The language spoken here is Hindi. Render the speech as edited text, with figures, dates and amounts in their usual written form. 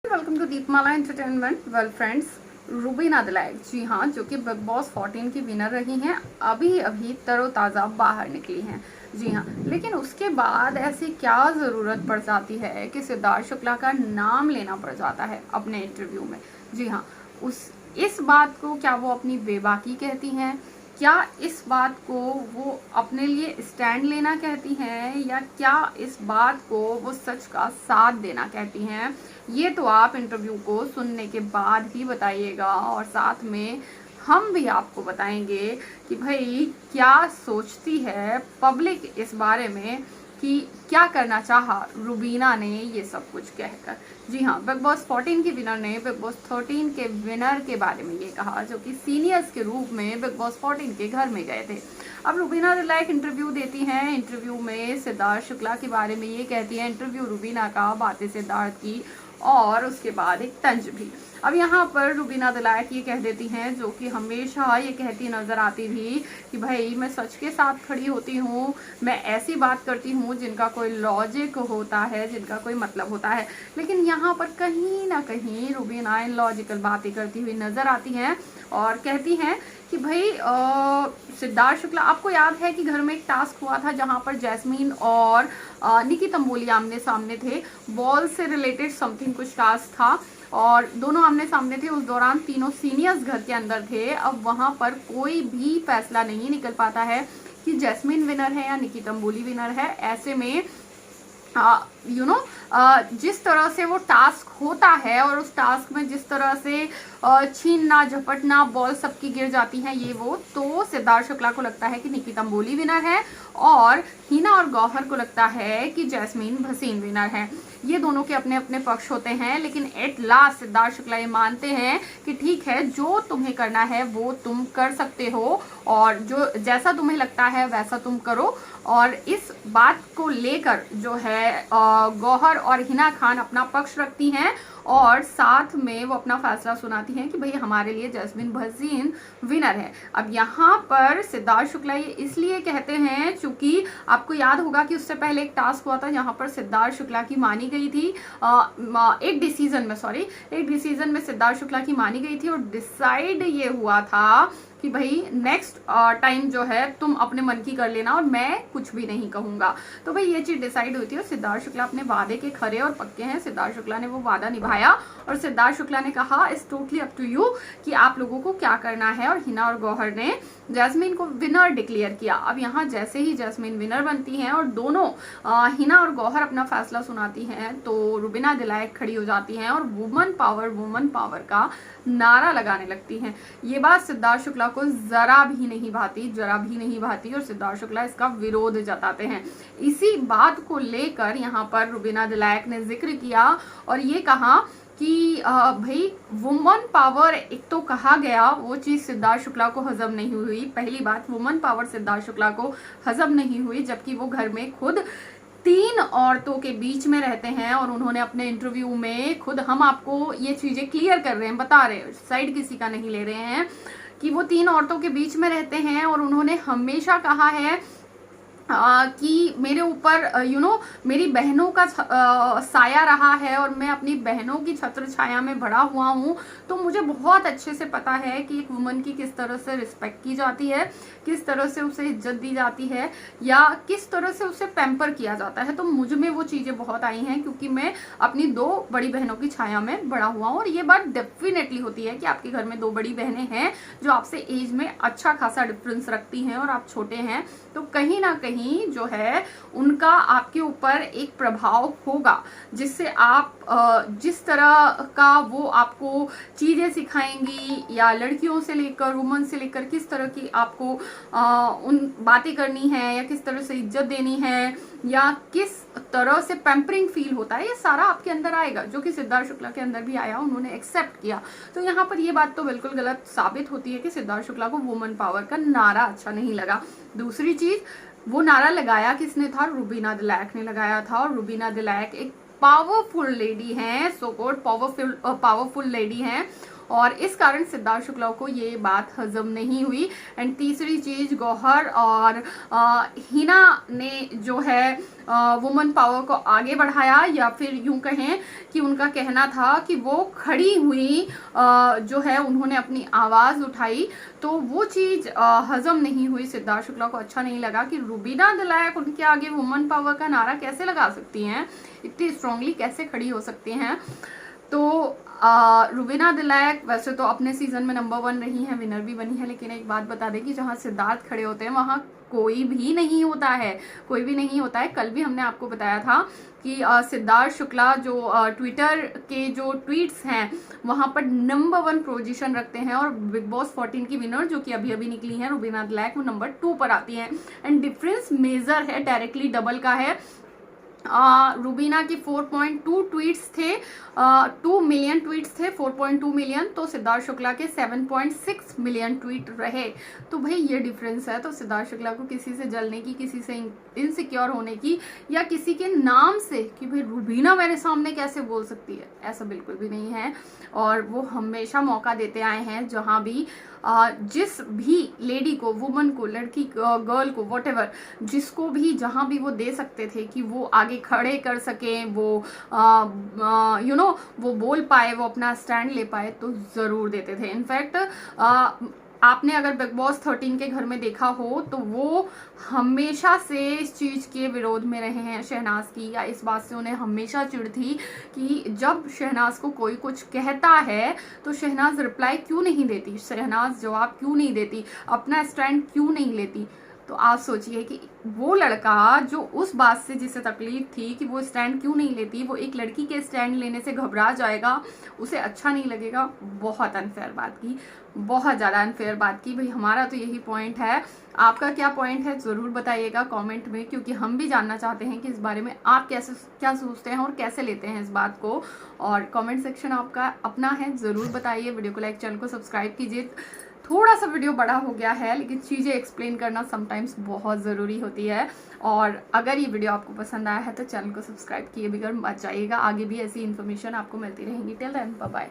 Welcome to Deepmala entertainment. Well friends, Rubina दिलाइक, जी हाँ, जो कि बिग बॉस 14 की विनर रही हैं, अभी अभी तरोताज़ा बाहर निकली हैं। जी हाँ, लेकिन उसके बाद ऐसी क्या ज़रूरत पड़ जाती है कि सिद्धार्थ शुक्ला का नाम लेना पड़ जाता है अपने इंटरव्यू में। जी हाँ, उस इस बात को क्या वो अपनी बेबाकी कहती हैं, क्या इस बात को वो अपने लिए स्टैंड लेना कहती हैं, या क्या इस बात को वो सच का साथ देना कहती हैं, ये तो आप इंटरव्यू को सुनने के बाद ही बताइएगा। और साथ में हम भी आपको बताएंगे कि भाई क्या सोचती है पब्लिक इस बारे में, कि क्या करना चाहा रूबीना ने ये सब कुछ कहकर। जी हाँ, बिग बॉस 14 की विनर ने बिग बॉस 13 के विनर के बारे में ये कहा, जो कि सीनियर्स के रूप में बिग बॉस 14 के घर में गए थे। अब रूबीना दिलाइक इंटरव्यू देती हैं। इंटरव्यू में सिद्धार्थ शुक्ला के बारे में ये कहती है, इंटरव्यू रूबीना का, बातें सिद्धार्थ की, और उसके बाद एक तंज भी। अब यहाँ पर रूबीना दिलाइक ये कह देती हैं, जो कि हमेशा ये कहती नजर आती थी कि भाई मैं सच के साथ खड़ी होती हूँ, मैं ऐसी बात करती हूँ जिनका कोई लॉजिक होता है, जिनका कोई मतलब होता है। लेकिन यहाँ पर कहीं ना कहीं रूबीना इन लॉजिकल बातें करती हुई नजर आती हैं और कहती हैं कि भाई सिद्धार्थ शुक्ला, आपको याद है कि घर में एक टास्क हुआ था जहां पर जैस्मीन और निकी तंबोली आमने सामने थे, बॉल से रिलेटेड समथिंग कुछ टास्क था, और दोनों आमने सामने थे। उस दौरान तीनों सीनियर्स घर के अंदर थे। अब वहां पर कोई भी फैसला नहीं निकल पाता है कि जैस्मीन विनर है या निकी तंबोली विनर है। ऐसे में जिस तरह से वो टास्क होता है और उस टास्क में जिस तरह से छीनना झपटना, बॉल सबकी गिर जाती हैं, ये वो, तो सिद्धार्थ शुक्ला को लगता है कि निकी तंबोली विनर है और हिना और गौहर को लगता है कि जैस्मीन भसीन विनर है। ये दोनों के अपने अपने पक्ष होते हैं, लेकिन एट लास्ट सिद्धार्थ शुक्ला ये मानते हैं कि ठीक है, जो तुम्हें करना है वो तुम कर सकते हो और जो जैसा तुम्हें लगता है वैसा तुम करो। और इस बात को लेकर जो है गौहर और हिना खान अपना पक्ष रखती हैं और साथ में वो अपना फैसला सुनाती हैं कि भाई हमारे लिए जैस्मीन भसीन विनर है। अब यहाँ पर सिद्धार्थ शुक्ला ये इसलिए कहते हैं क्योंकि आपको याद होगा कि उससे पहले एक टास्क हुआ था जहाँ पर सिद्धार्थ शुक्ला की मानी गई थी, एक डिसीजन में सिद्धार्थ शुक्ला की मानी गई थी और डिसाइड ये हुआ था कि भाई नेक्स्ट टाइम जो है तुम अपने मन की कर लेना और मैं कुछ भी नहीं कहूंगा। तो भाई ये चीज डिसाइड हुई थी और सिद्धार्थ शुक्ला अपने वादे के खरे और पक्के हैं। सिद्धार्थ शुक्ला ने वो वादा निभाया और सिद्धार्थ शुक्ला ने कहा it's totally up to you कि आप लोगों को क्या करना है। और हिना और गौहर ने जैस्मीन को विनर डिक्लेयर किया। अब यहाँ जैसे ही जैस्मीन विनर बनती हैं और दोनों हिना और गौहर अपना फैसला सुनाती हैं, तो रूबीना दिलाइक खड़ी हो जाती हैं और वुमन पावर का नारा लगाने लगती हैं। ये बात सिद्धार्थ शुक्ला को जरा भी नहीं भाती और सिद्धार्थ शुक्ला इसका विरोध जताते हैं। इसी बात को लेकर यहाँ पर रूबीना दिलाइक ने जिक्र किया और ये कहा कि भाई वुमन पावर एक तो कहा गया, वो चीज सिद्धार्थ शुक्ला को हजम नहीं हुई। पहली बात, वुमन पावर सिद्धार्थ शुक्ला को हजम नहीं हुई, जबकि वो घर में खुद 3 औरतों के बीच में रहते हैं और उन्होंने अपने इंटरव्यू में खुद, हम आपको ये चीजें क्लियर कर रहे हैं, बता रहे हैं, साइड किसी का नहीं ले रहे हैं, कि वो 3 औरतों के बीच में रहते हैं और उन्होंने हमेशा कहा है कि मेरे ऊपर मेरी बहनों का साया रहा है और मैं अपनी बहनों की छत्र छाया में बड़ा हुआ हूँ, तो मुझे बहुत अच्छे से पता है कि एक वुमन की किस तरह से रिस्पेक्ट की जाती है, किस तरह से उसे इज्जत दी जाती है या किस तरह से उसे पैम्पर किया जाता है। तो मुझ में वो चीज़ें बहुत आई हैं क्योंकि मैं अपनी 2 बड़ी बहनों की छाया में बड़ा हुआ हूँ। और ये बात डेफिनेटली होती है कि आपके घर में 2 बड़ी बहनें हैं जो आपसे एज में अच्छा खासा डिफरेंस रखती हैं और आप छोटे हैं, तो कहीं ना कहीं जो है उनका आपके ऊपर एक प्रभाव होगा, जिससे आप जिस तरह का वो आपको चीजें सिखाएंगी या लड़कियों से लेकर वुमन से लेकर किस तरह की आपको उन बातें करनी है या किस तरह से इज्जत देनी है या किस तरह से पैम्परिंग फील होता है, ये सारा आपके अंदर आएगा, जो कि सिद्धार्थ शुक्ला के अंदर भी आया, उन्होंने एक्सेप्ट किया। तो यहाँ पर ये बात तो बिल्कुल गलत साबित होती है कि सिद्धार्थ शुक्ला को वुमन पावर का नारा अच्छा नहीं लगा। दूसरी चीज, वो नारा लगाया किसने था? रूबीना दिलाइक ने लगाया था। और रूबीना दिलाइक एक पावरफुल लेडी हैं, सो कॉल्ड पावरफुल लेडी हैं और इस कारण सिद्धार्थ शुक्ला को ये बात हजम नहीं हुई। एंड तीसरी चीज, गौहर और हिना ने जो है वुमन पावर को आगे बढ़ाया, या फिर यूं कहें कि उनका कहना था कि वो खड़ी हुई जो है उन्होंने अपनी आवाज उठाई, तो वो चीज हजम नहीं हुई। सिद्धार्थ शुक्ला को अच्छा नहीं लगा कि रुबीना दिलायक उनके आगे वुमन पावर का नारा कैसे लगा सकती हैं, इतनी स्ट्रांगली कैसे खड़ी हो सकती हैं। तो रुबीना दिलायक वैसे तो अपने सीजन में नंबर 1 रही हैं, विनर भी बनी है, लेकिन एक बात बता दें कि जहां सिद्धार्थ खड़े होते हैं वहां कोई भी नहीं होता है, कोई भी नहीं होता है। कल भी हमने आपको बताया था कि सिद्धार्थ शुक्ला जो ट्विटर के जो ट्वीट्स हैं वहां पर नंबर 1 पोजीशन रखते हैं, और बिग बॉस 14 की विनर जो कि अभी अभी निकली है रुबीना दिलायक, वो नंबर 2 पर आती हैं। एंड डिफरेंस मेजर है, डायरेक्टली डबल का है। रुबीना की 4.2 ट्वीट्स थे, 2 मिलियन ट्वीट्स थे, 4.2 मिलियन, तो सिद्धार्थ शुक्ला के 7.6 मिलियन ट्वीट रहे। तो भाई ये डिफरेंस है। तो सिद्धार्थ शुक्ला को किसी से जलने की, किसी से इनसिक्योर होने की, या किसी के नाम से कि भाई रुबीना मेरे सामने कैसे बोल सकती है, ऐसा बिल्कुल भी नहीं है। और वो हमेशा मौका देते आए हैं, जहां भी जिस भी लेडी को, वुमन को, लड़की, गर्ल को, व्हाटएवर, जिसको भी जहां भी वो दे सकते थे कि वो आगे खड़े कर सके, वो वो बोल पाए, वो अपना स्टैंड ले पाए, तो जरूर देते थे। इनफैक्ट आपने अगर बिग बॉस 13 के घर में देखा हो तो वो हमेशा से इस चीज के विरोध में रहे हैं शहनाज की, या इस बात से उन्हें हमेशा चिढ़ थी कि जब शहनाज को कोई कुछ कहता है तो शहनाज रिप्लाई क्यों नहीं देती, शहनाज जवाब क्यों नहीं देती, अपना स्टैंड क्यों नहीं लेती। तो आप सोचिए कि वो लड़का जो उस बात से जिसे तकलीफ थी कि वो स्टैंड क्यों नहीं लेती, वो एक लड़की के स्टैंड लेने से घबरा जाएगा, उसे अच्छा नहीं लगेगा। बहुत अनफेयर बात की, बहुत ज़्यादा अनफेयर बात की। भाई हमारा तो यही पॉइंट है, आपका क्या पॉइंट है ज़रूर बताइएगा कमेंट में, क्योंकि हम भी जानना चाहते हैं कि इस बारे में आप क्या सोचते हैं और कैसे लेते हैं इस बात को। और कमेंट सेक्शन आपका अपना है, ज़रूर बताइए। वीडियो को लाइक, चैनल को सब्सक्राइब कीजिए। थोड़ा सा वीडियो बड़ा हो गया है, लेकिन चीज़ें एक्सप्लेन करना समटाइम्स बहुत ज़रूरी होती है। और अगर ये वीडियो आपको पसंद आया है तो चैनल को सब्सक्राइब किए बगैर मत जाइएगा, आगे भी ऐसी इन्फॉर्मेशन आपको मिलती रहेंगी। Till then bye bye.